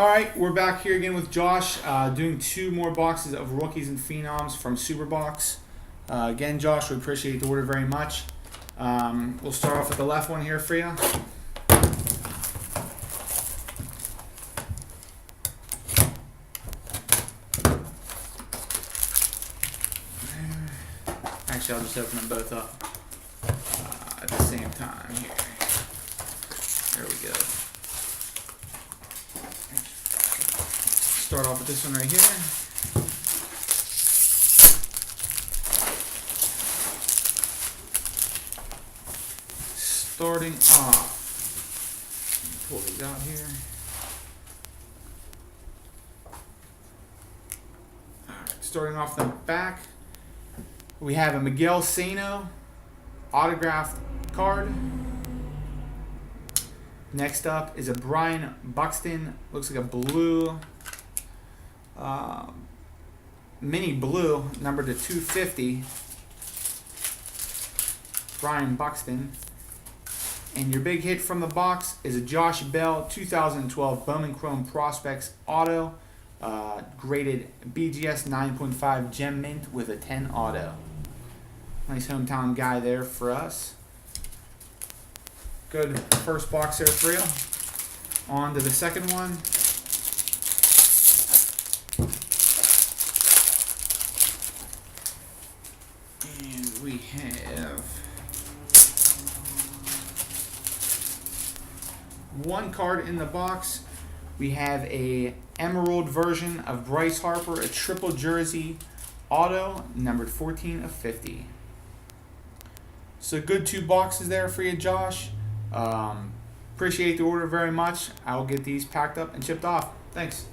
All right, we're back here again with Josh, doing 2 more boxes of rookies and phenoms from SuperBox. Again, Josh, we appreciate the order very much. We'll start off with the left one here for you. Actually, I'll just open them both up at the same time here. There we go. Start off with this one right here. Starting off, pull these out here. Alright, starting off the back, we have a Miguel Sano autographed card. Next up is a Brian Buxton, looks like a blue, mini blue, numbered to 250. Brian Buxton. And your big hit from the box is a Josh Bell 2012 Bowman Chrome Prospects Auto, graded BGS 9.5 Gem Mint with a 10 auto. Nice hometown guy there for us. Good first box there for you. On to the second one. And we have one card in the box. We have a emerald version of Bryce Harper, a triple jersey auto, numbered 14 of 50. So good 2 boxes there for you, Josh. Appreciate the order very much. I will get these packed up and shipped off. Thanks.